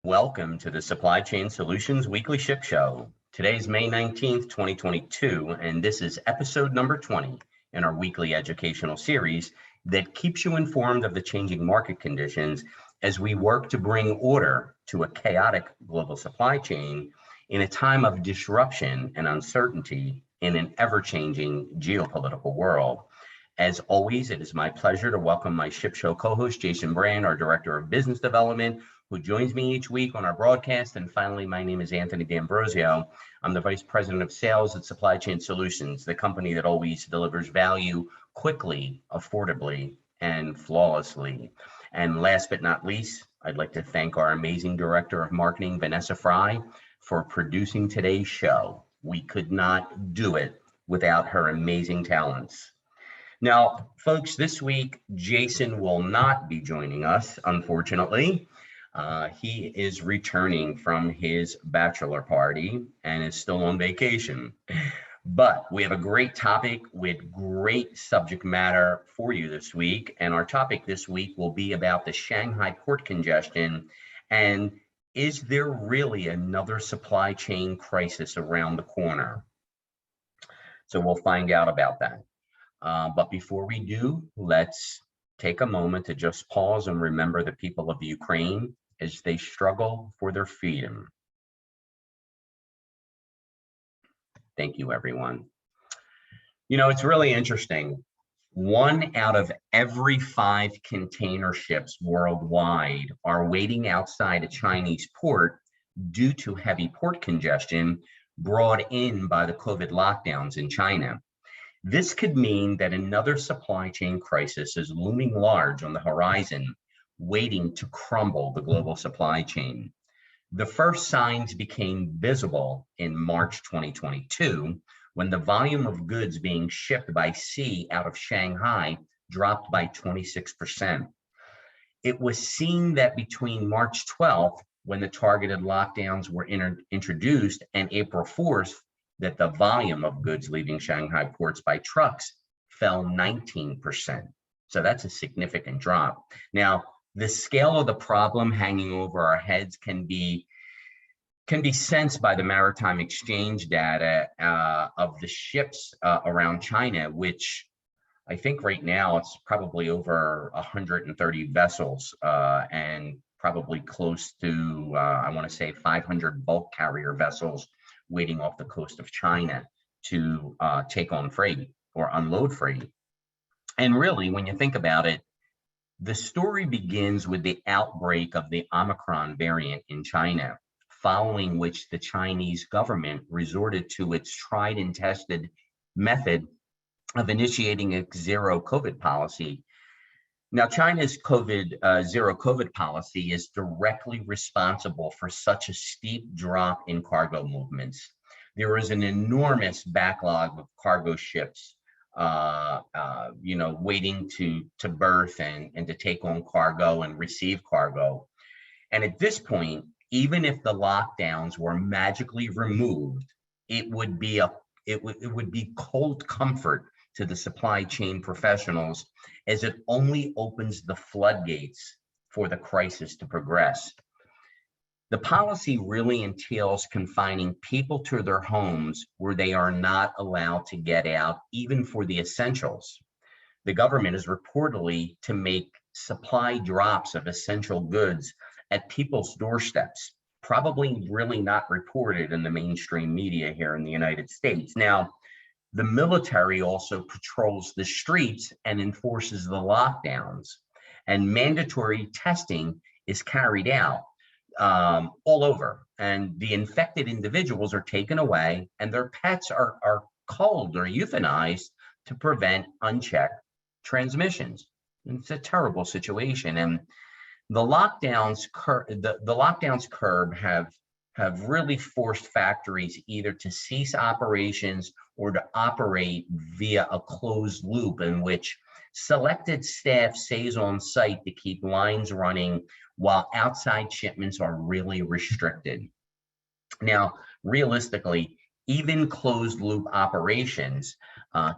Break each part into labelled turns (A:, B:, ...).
A: Welcome to the Supply Chain Solutions Weekly Ship Show. Today's May 19th, 2022, and this is episode number 20 in our weekly educational series that keeps you informed of the changing market conditions as we work to bring order to a chaotic global supply chain in a time of disruption and uncertainty in an ever-changing geopolitical world. As always, it is my pleasure to welcome my Ship Show co-host, Jason Brand, our Director of Business Development, who joins me each week on our broadcast. And finally, my name is Anthony D'Ambrosio. I'm the Vice President of Sales at Supply Chain Solutions, the company that always delivers value quickly, affordably, and flawlessly. And last but not least, I'd like to thank our amazing Director of Marketing, Vanessa Fry, for producing today's show. We could not do it without her amazing talents. Now, folks, this week, Jason will not be joining us, unfortunately. He is returning from his bachelor party and is still on vacation. But we have a great topic with great subject matter for you this week. And our topic this week will be about the Shanghai port congestion. And is there really another supply chain crisis around the corner? So we'll find out about that. But before we do, let's take a moment to just pause and remember the people of Ukraine as they struggle for their freedom. Thank you, everyone. You know, it's really interesting. 1 out of every 5 container ships worldwide are waiting outside a Chinese port due to heavy port congestion brought in by the COVID lockdowns in China. This could mean that another supply chain crisis is looming large on the horizon, waiting to crumble the global supply chain. The first signs became visible in March 2022, when the volume of goods being shipped by sea out of Shanghai dropped by 26%. It was seen that between March 12th, when the targeted lockdowns were introduced, and April 4th, that the volume of goods leaving Shanghai ports by trucks fell 19%. So that's a significant drop. Now, the scale of the problem hanging over our heads can be sensed by the maritime exchange data of the ships around China, which I think right now it's probably over 130 vessels and probably close to, I want to say 500 bulk carrier vessels waiting off the coast of China to take on freight or unload freight. And really, when you think about it, the story begins with the outbreak of the Omicron variant in China, following which the Chinese government resorted to its tried and tested method of initiating a zero COVID policy. Now, China's zero COVID policy is directly responsible for such a steep drop in cargo movements. There is an enormous backlog of cargo ships, waiting to berth and to take on cargo and receive cargo. And at this point, even if the lockdowns were magically removed, it would be cold comfort to the supply chain professionals, as it only opens the floodgates for the crisis to progress. The policy really entails confining people to their homes where they are not allowed to get out, even for the essentials. The government is reportedly to make supply drops of essential goods at people's doorsteps, probably really not reported in the mainstream media here in the United States. Now, the military also patrols the streets and enforces the lockdowns, and mandatory testing is carried out all over. And the infected individuals are taken away, and their pets are culled or euthanized to prevent unchecked transmissions. It's a terrible situation, and the lockdowns curb have really forced factories either to cease operations or to operate via a closed loop in which selected staff stays on site to keep lines running while outside shipments are really restricted. Now, realistically, even closed loop operations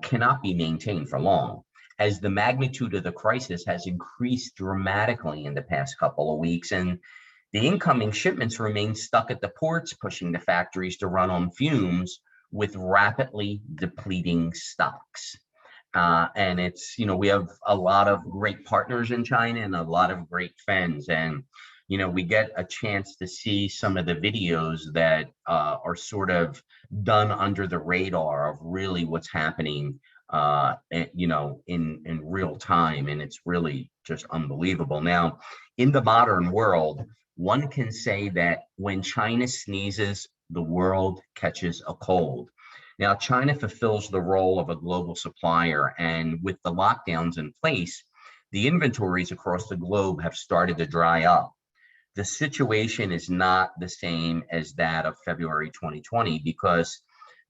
A: cannot be maintained for long, as the magnitude of the crisis has increased dramatically in the past couple of weeks. And The incoming shipments remain stuck at the ports, pushing the factories to run on fumes with rapidly depleting stocks. And it's, we have a lot of great partners in China and a lot of great friends. And, we get a chance to see some of the videos that are sort of done under the radar of really what's happening, in real time. And it's really just unbelievable. Now, in the modern world, one can say that when China sneezes, the world catches a cold. Now, China fulfills the role of a global supplier, and with the lockdowns in place, the inventories across the globe have started to dry up. The situation is not the same as that of February 2020 because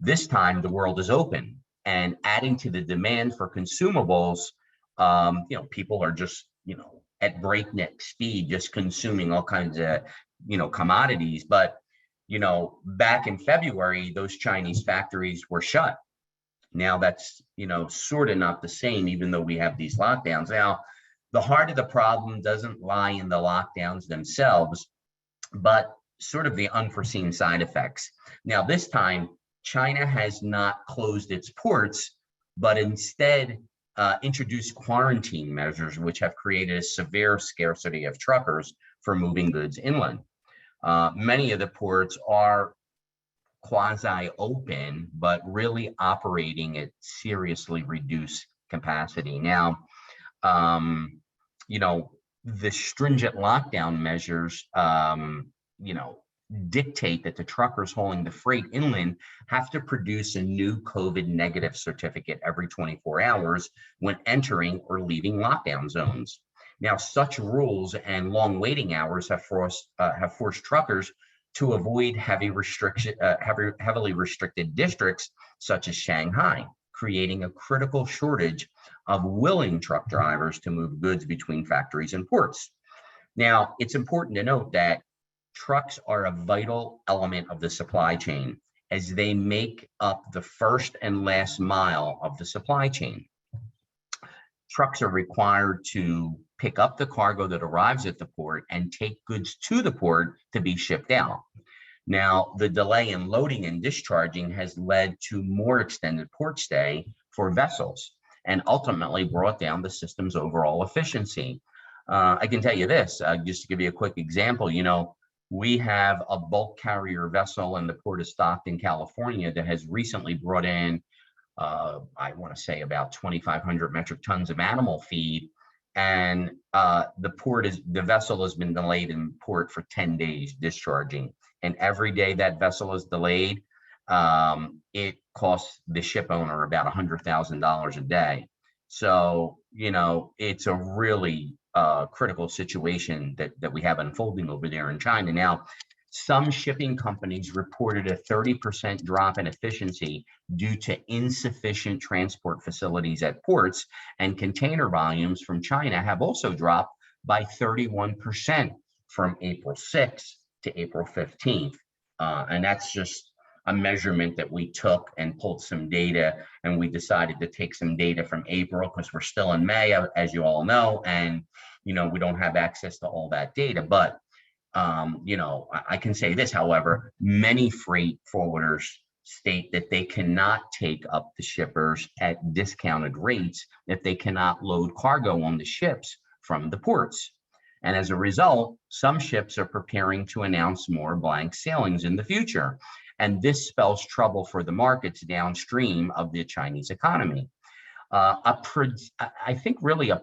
A: this time the world is open, and adding to the demand for consumables, people are just, at breakneck speed, just consuming all kinds of, commodities. But back in February, those Chinese factories were shut. Now that's, sort of not the same, even though we have these lockdowns. Now, the heart of the problem doesn't lie in the lockdowns themselves, but sort of the unforeseen side effects. Now, this time, China has not closed its ports, but instead introduced quarantine measures, which have created a severe scarcity of truckers for moving goods inland. Many of the ports are quasi-open, but really operating at seriously reduced capacity. Now, the stringent lockdown measures, dictate that the truckers hauling the freight inland have to produce a new COVID negative certificate every 24 hours when entering or leaving lockdown zones. Now, such rules and long waiting hours have forced truckers to avoid heavily restricted districts such as Shanghai, creating a critical shortage of willing truck drivers to move goods between factories and ports. Now, it's important to note that trucks are a vital element of the supply chain as they make up the first and last mile of the supply chain. Trucks are required to pick up the cargo that arrives at the port and take goods to the port to be shipped out. Now, the delay in loading and discharging has led to more extended port stay for vessels and ultimately brought down the system's overall efficiency. I can tell you this, just to give you a quick example, we have a bulk carrier vessel in the port of Stockton, California, that has recently brought in, I want to say about 2,500 metric tons of animal feed. And the vessel has been delayed in port for 10 days discharging. And every day that vessel is delayed, it costs the ship owner about $100,000 a day. So, it's a really critical situation that we have unfolding over there in China. Now, some shipping companies reported a 30% drop in efficiency due to insufficient transport facilities at ports, and container volumes from China have also dropped by 31% from April 6th to April 15th. And that's just a measurement that we took and pulled some data, and we decided to take some data from April because we're still in May, as you all know, and we don't have access to all that data. But I can say this, however, many freight forwarders state that they cannot take up the shippers at discounted rates if they cannot load cargo on the ships from the ports. And as a result, some ships are preparing to announce more blank sailings in the future. And this spells trouble for the markets downstream of the Chinese economy. I think really a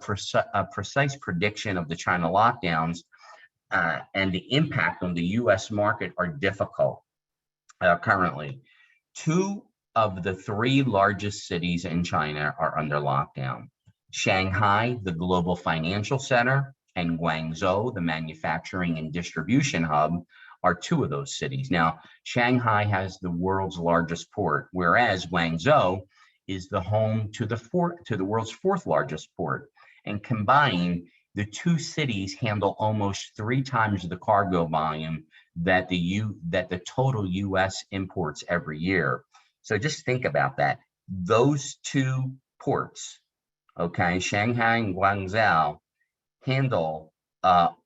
A: precise prediction of the China lockdowns and the impact on the U.S. market are difficult currently. 2 of the 3 largest cities in China are under lockdown. Shanghai, the global financial center, and Guangzhou, the manufacturing and distribution hub, are 2 of those cities. Now, Shanghai has the world's largest port, whereas Guangzhou is the home to the world's 4th largest port. And combined, the 2 cities handle almost 3 times the cargo volume that the total U.S. imports every year. So just think about that. Those 2 ports, okay, Shanghai and Guangzhou, handle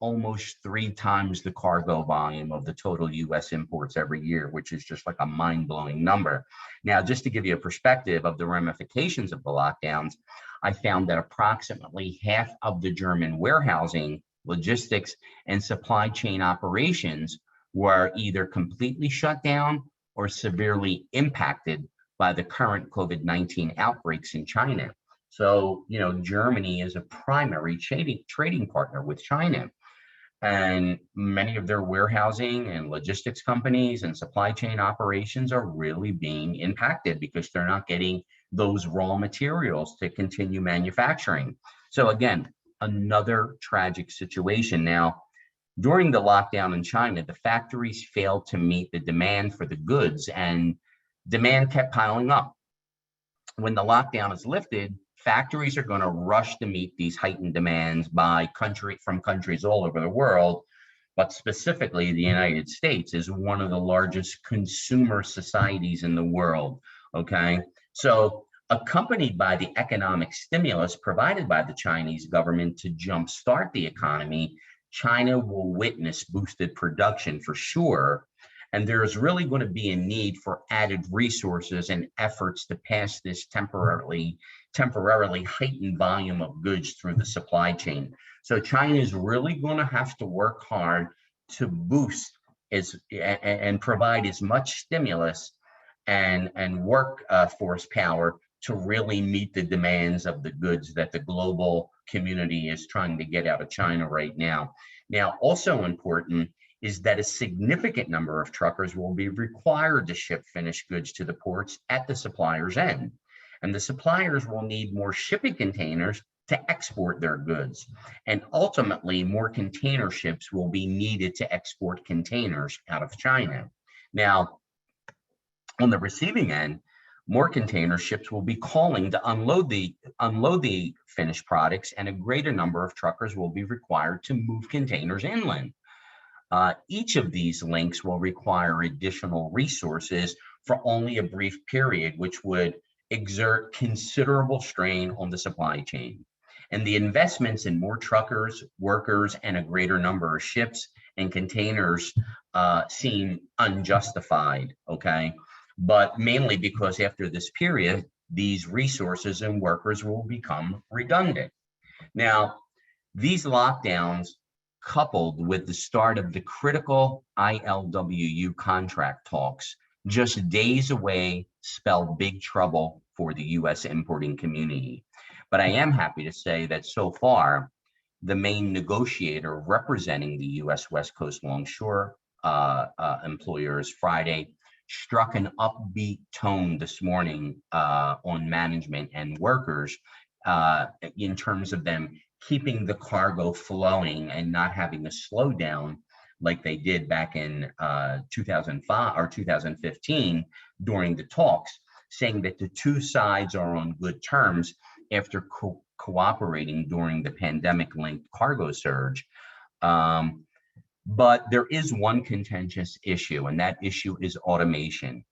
A: almost 3 times the cargo volume of the total US imports every year, which is just like a mind-blowing number. Now, just to give you a perspective of the ramifications of the lockdowns, I found that approximately half of the German warehousing, logistics, and supply chain operations were either completely shut down or severely impacted by the current COVID-19 outbreaks in China. So, Germany is a primary trading partner with China, and many of their warehousing and logistics companies and supply chain operations are really being impacted because they're not getting those raw materials to continue manufacturing. So again, another tragic situation. Now, during the lockdown in China, the factories failed to meet the demand for the goods, and demand kept piling up. When the lockdown is lifted, factories are going to rush to meet these heightened demands from countries all over the world, but specifically the United States is one of the largest consumer societies in the world. Okay, so accompanied by the economic stimulus provided by the Chinese government to jumpstart the economy, China will witness boosted production for sure. And there is really going to be a need for added resources and efforts to pass this temporarily heightened volume of goods through the supply chain. So China is really going to have to work hard to boost and provide as much stimulus and workforce power to really meet the demands of the goods that the global community is trying to get out of China right now. Now, also important is that a significant number of truckers will be required to ship finished goods to the ports at the supplier's end. And the suppliers will need more shipping containers to export their goods. And ultimately, more container ships will be needed to export containers out of China. Now, on the receiving end, more container ships will be calling to unload the finished products, and a greater number of truckers will be required to move containers inland. Each of these links will require additional resources for only a brief period, which would exert considerable strain on the supply chain. And the investments in more truckers, workers, and a greater number of ships and containers seem unjustified, okay? But mainly because after this period, these resources and workers will become redundant. Now, these lockdowns, coupled with the start of the critical ILWU contract talks, just days away, spell big trouble for the U.S. importing community. But I am happy to say that so far, the main negotiator representing the U.S. West Coast Longshore employers Friday struck an upbeat tone this morning on management and workers in terms of them keeping the cargo flowing and not having a slowdown like they did back in 2005 or 2015 during the talks, saying that the two sides are on good terms after cooperating during the pandemic-linked cargo surge. But there is one contentious issue, and that issue is automation.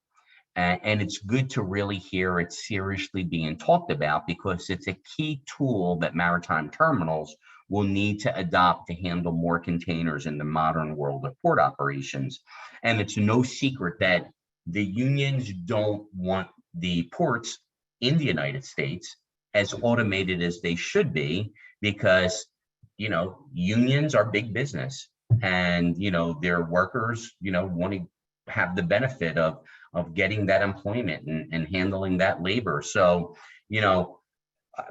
A: And it's good to really hear it seriously being talked about because it's a key tool that maritime terminals will need to adopt to handle more containers in the modern world of port operations. And it's no secret that the unions don't want the ports in the United States as automated as they should be because, unions are big business and, their workers, want to have the benefit of getting that employment and handling that labor. So,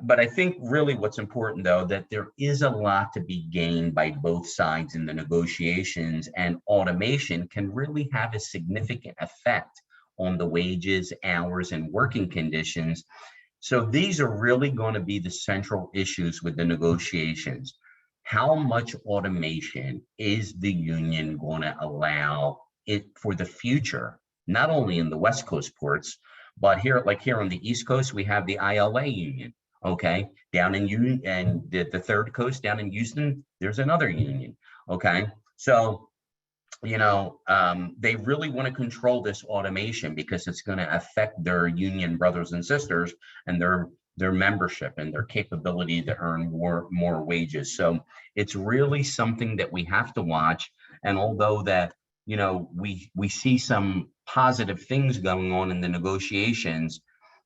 A: but I think really what's important though, that there is a lot to be gained by both sides in the negotiations, and automation can really have a significant effect on the wages, hours, and working conditions. So these are really going to be the central issues with the negotiations. How much automation is the union going to allow it for the future? Not only in the West Coast ports, but here on the East Coast, we have the ILA union, okay? Down in Union and the third coast down in Houston, there's another union, okay? So, they really want to control this automation because it's going to affect their union brothers and sisters and their their membership and their capability to earn more wages. So it's really something that we have to watch. And although that, we see some positive things going on in the negotiations,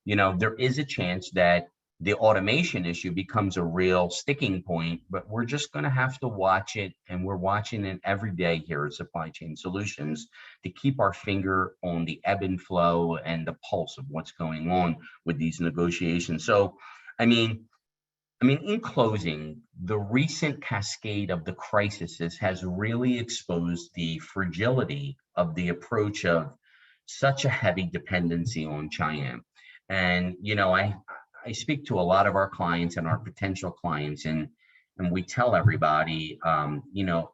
A: there is a chance that the automation issue becomes a real sticking point, but we're just going to have to watch it. And we're watching it every day here at Supply Chain Solutions to keep our finger on the ebb and flow and the pulse of what's going on with these negotiations. So, I mean, in closing, the recent cascade of the crises has really exposed the fragility of the approach of such a heavy dependency on China. And, I speak to a lot of our clients and our potential clients, and we tell everybody,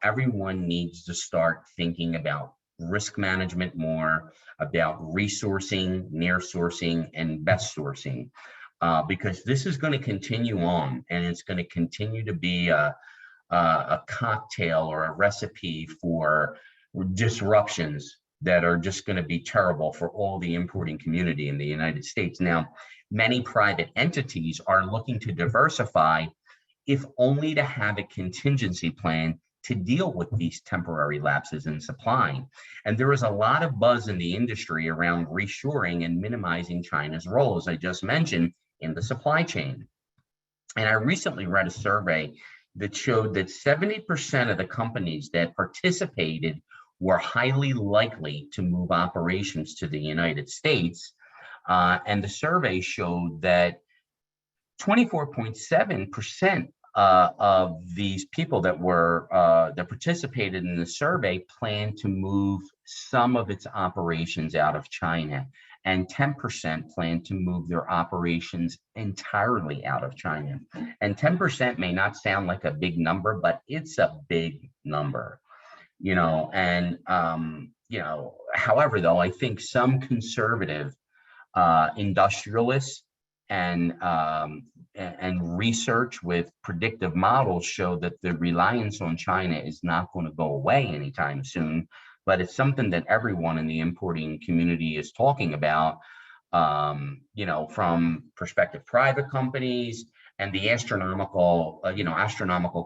A: everyone needs to start thinking about risk management more, about resourcing, near sourcing, and best sourcing. Because this is going to continue on, and it's going to continue to be a cocktail or a recipe for disruptions that are just going to be terrible for all the importing community in the United States. Now, many private entities are looking to diversify, if only to have a contingency plan to deal with these temporary lapses in supply. And there is a lot of buzz in the industry around reshoring and minimizing China's role, as I just mentioned, in the supply chain. And I recently read a survey that showed that 70% of the companies that participated were highly likely to move operations to the United States. And the survey showed that 24.7% of these people that participated in the survey plan to move some of its operations out of China, and 10% plan to move their operations entirely out of China. And 10% may not sound like a big number, but it's a big number, however, though, I think some conservative industrialists and research with predictive models show that the reliance on China is not going to go away anytime soon, but it's something that everyone in the importing community is talking about, from prospective private companies and the astronomical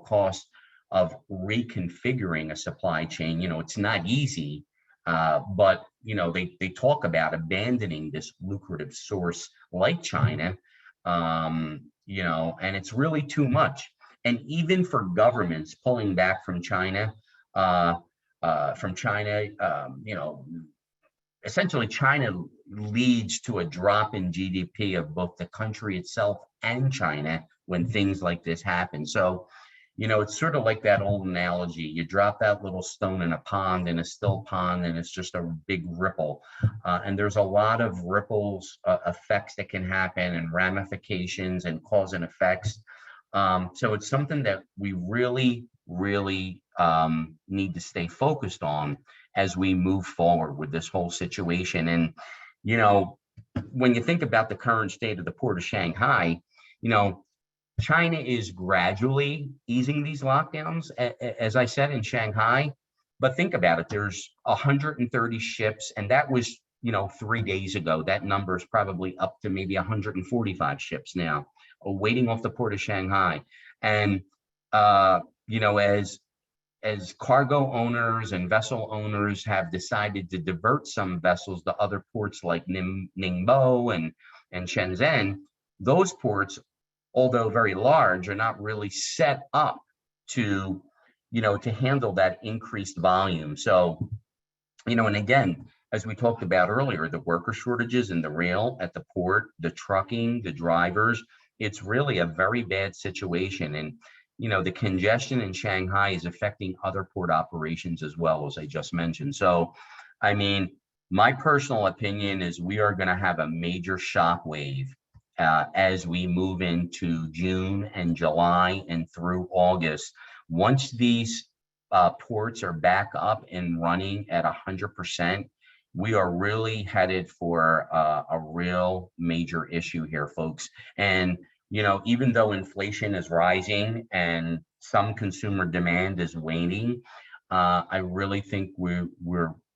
A: cost of reconfiguring a supply chain. It's not easy, but they talk about abandoning this lucrative source like China, and it's really too much. And even for governments pulling back from China, essentially China leads to a drop in GDP of both the country itself and China when things like this happen. So, it's sort of like that old analogy. You drop that little stone in a pond, in a still pond, and it's just a big ripple. And there's a lot of ripples, effects that can happen, and ramifications and cause and effects. So it's something that we really, really need to stay focused on as we move forward with this whole situation. And, when you think about the current state of the port of Shanghai, China is gradually easing these lockdowns, as I said, in Shanghai. But think about it, there's 130 ships, and that was, 3 days ago. That number is probably up to maybe 145 ships now, waiting off the port of Shanghai. And, as cargo owners and vessel owners have decided to divert some vessels to other ports like Ningbo and Shenzhen, those ports, although very large, are not really set up to handle that increased volume. So, and again, as we talked about earlier, the worker shortages in the rail, at the port, the trucking, the drivers, it's really a very bad situation. And, the congestion in Shanghai is affecting other port operations as well, as I just mentioned. So, my personal opinion is we are going to have a major shockwave as we move into June and July and through August. Once these ports are back up and running at 100%, we are really headed for a real major issue here, folks. And, even though inflation is rising and some consumer demand is waning, I really think we're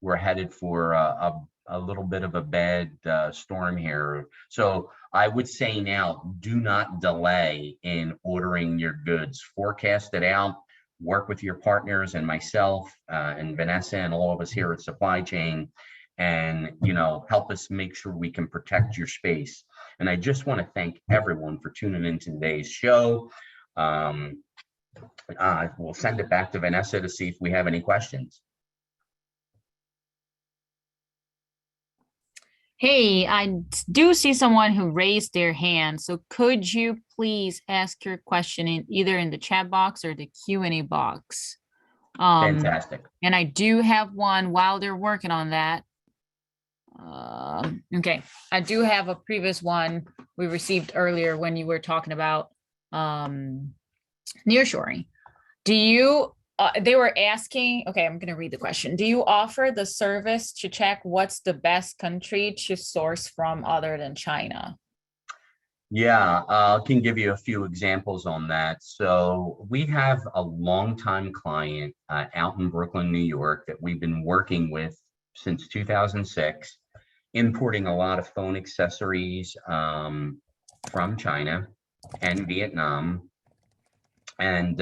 A: we're headed for a little bit of a bad storm here. So I would say now, do not delay in ordering your goods. Forecast it out, work with your partners and myself and Vanessa and all of us here at Supply Chain, and help us make sure we can protect your space. And I just want to thank everyone for tuning in to today's show. We'll send it back to Vanessa to see if we have any questions.
B: Hey, I do see someone who raised their hand. So could you please ask your question either in the chat box or the Q&A box?
A: Fantastic.
B: And I do have one while they're working on that. Okay, I do have a previous one we received earlier when you were talking about nearshoring. Do you, they were asking, okay, I'm going to read the question. Do you offer the service to check what's the best country to source from other than China?
A: Yeah, I can give you a few examples on that. So we have a longtime client out in Brooklyn, New York, that we've been working with since 2006, importing a lot of phone accessories from China and Vietnam. And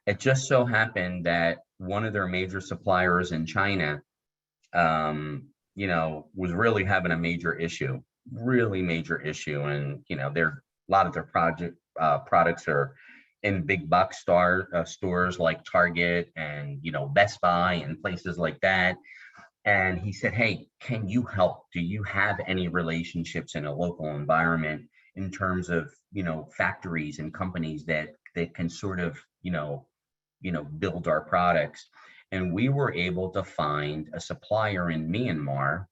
A: it just so happened that one of their major suppliers in China, was really having a really major issue. And, a lot of their products are in big box stores like Target and, Best Buy and places like that. And he said, hey, can you help? Do you have any relationships in a local environment in terms of, factories and companies that can sort of, build our products? And we were able to find a supplier in Myanmar.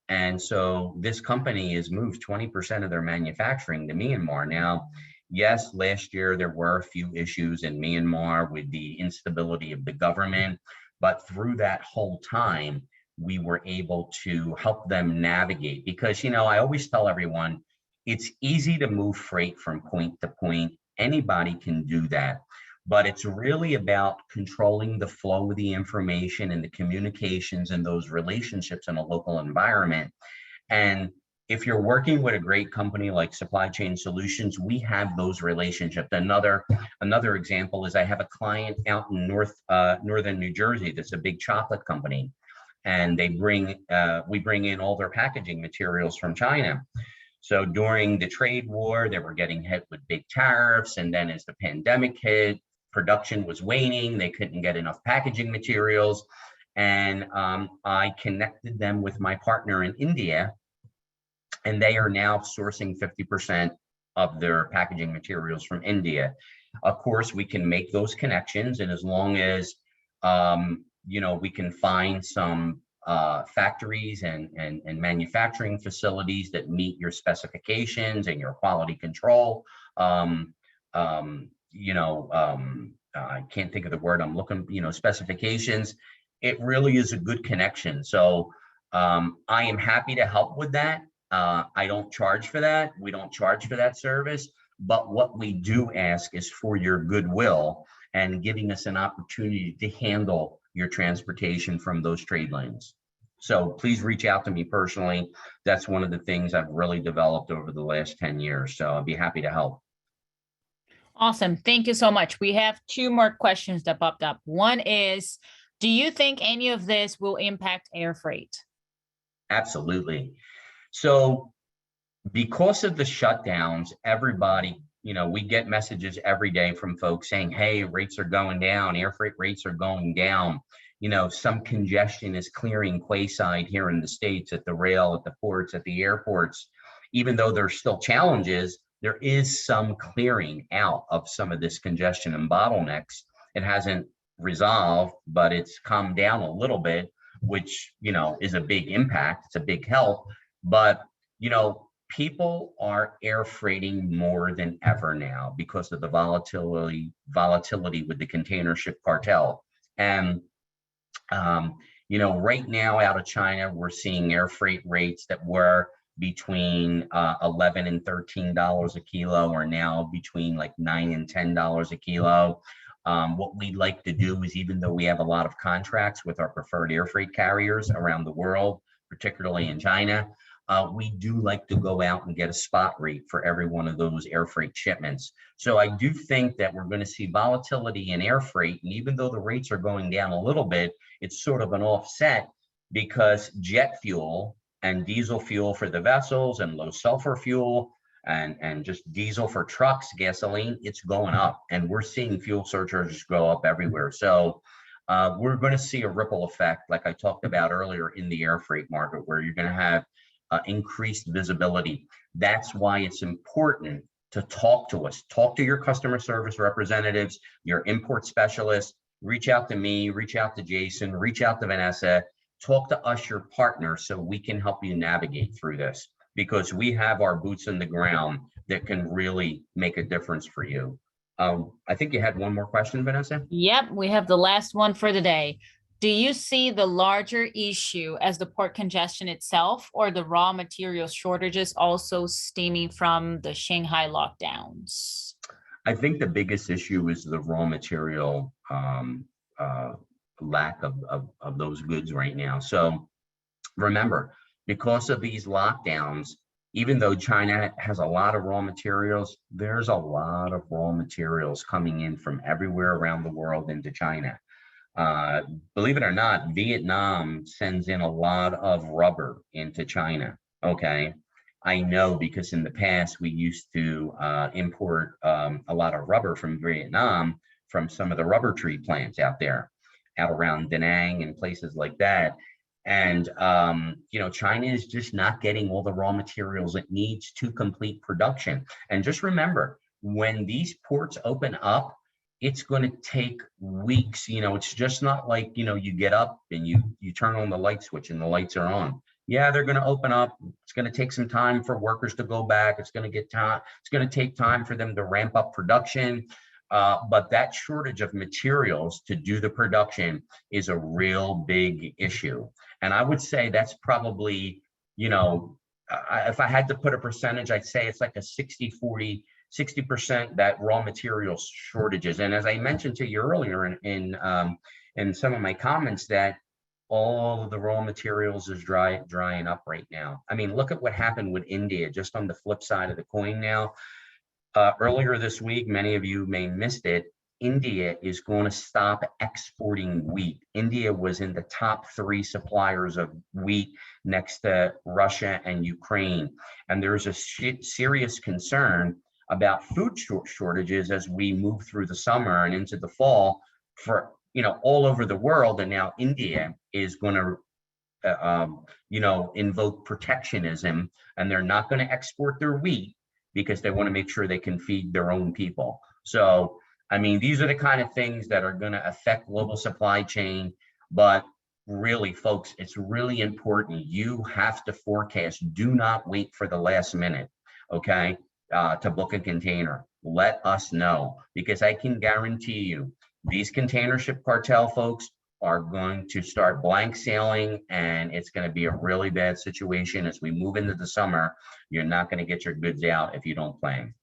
A: And so this company has moved 20% of their manufacturing to Myanmar. Now, yes, last year there were a few issues in Myanmar with the instability of the government, but through that whole time, we were able to help them navigate. Because, I always tell everyone, it's easy to move freight from point to point. Anybody can do that. But it's really about controlling the flow of the information and the communications and those relationships in a local environment. And if you're working with a great company like Supply Chain Solutions, we have those relationships. Another example is I have a client out in northern New Jersey that's a big chocolate company, and we bring in all their packaging materials from China. So during the trade war, they were getting hit with big tariffs, and then as the pandemic hit, production was waning. They couldn't get enough packaging materials, and I connected them with my partner in India, and they are now sourcing 50% of their packaging materials from India. Of course, we can make those connections, and as long as we can find some factories and manufacturing facilities that meet your specifications and your quality control. I can't think of the word I'm looking, specifications. It really is a good connection. So I am happy to help with that. I don't charge for that. We don't charge for that service. But what we do ask is for your goodwill and giving us an opportunity to handle your transportation from those trade lanes. So please reach out to me personally. That's one of the things I've really developed over the last 10 years. So I'd be happy to help.
B: Awesome. Thank you so much. We have two more questions that popped up. One is, do you think any of this will impact air freight?
A: Absolutely. So because of the shutdowns, everybody, we get messages every day from folks saying, hey, rates are going down, air freight rates are going down. Some congestion is clearing quayside here in the States at the rail, at the ports, at the airports. Even though there's still challenges, there is some clearing out of some of this congestion and bottlenecks. It hasn't resolved, but it's calmed down a little bit, which, is a big impact. It's a big help. But, people are air freighting more than ever now because of the volatility with the container ship cartel. And, right now out of China, we're seeing air freight rates that were between $11 and $13 a kilo, or now between like $9 and $10 a kilo. What we'd like to do is, even though we have a lot of contracts with our preferred air freight carriers around the world, particularly in China, we do like to go out and get a spot rate for every one of those air freight shipments. So I do think that we're going to see volatility in air freight. And even though the rates are going down a little bit, it's sort of an offset because jet fuel and diesel fuel for the vessels and low sulfur fuel and just diesel for trucks, gasoline, it's going up. And we're seeing fuel surcharges go up everywhere. So we're going to see a ripple effect, like I talked about earlier, in the air freight market, where you're going to have increased visibility. That's why it's important to talk to us, talk to your customer service representatives, your import specialists, reach out to me, reach out to Jason, reach out to Vanessa, talk to us, your partner, so we can help you navigate through this, because we have our boots in the ground that can really make a difference for you. I think you had one more question, Vanessa.
B: Yep, we have the last one for the day. Do you see the larger issue as the port congestion itself, or the raw material shortages also stemming from the Shanghai lockdowns?
A: I think the biggest issue is the raw material lack of those goods right now. So remember, because of these lockdowns, even though China has a lot of raw materials, there's a lot of raw materials coming in from everywhere around the world into China. Believe it or not, Vietnam sends in a lot of rubber into China. Okay. I know because in the past we used to import a lot of rubber from Vietnam from some of the rubber tree plants out there, out around Da Nang and places like that. And, China is just not getting all the raw materials it needs to complete production. And just remember, when these ports open up, it's going to take weeks. It's just not like, you get up and you turn on the light switch and the lights are on. Yeah, they're going to open up. It's going to take some time for workers to go back. It's going to take time for them to ramp up production. But that shortage of materials to do the production is a real big issue. And I would say that's probably, if I had to put a percentage, I'd say it's like a 60-40, 60% that raw material shortages. And as I mentioned to you earlier in some of my comments, that all of the raw materials is drying up right now. I mean, look at what happened with India, just on the flip side of the coin now. Earlier this week, many of you may have missed it, India is going to stop exporting wheat. India was in the top 3 suppliers of wheat next to Russia and Ukraine. And there's a serious concern about food shortages as we move through the summer and into the fall for, all over the world. And now India is going to, invoke protectionism, and they're not going to export their wheat because they want to make sure they can feed their own people. So, I mean, these are the kind of things that are going to affect global supply chain. But really, folks, it's really important. You have to forecast. Do not wait for the last minute, okay, to book a container. Let us know, because I can guarantee you these container ship cartel folks are going to start blank sailing, and it's going to be a really bad situation as we move into the summer. You're not going to get your goods out if you don't plan.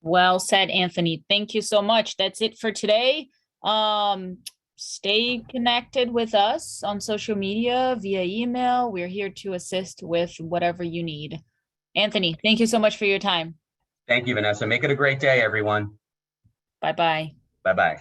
B: Well said, Anthony. Thank you so much. That's it for today. Stay connected with us on social media, via email. We're here to assist with whatever you need. Anthony, thank you so much for your time.
A: Thank you, Vanessa. Make it a great day, everyone.
B: Bye-bye.
A: Bye-bye.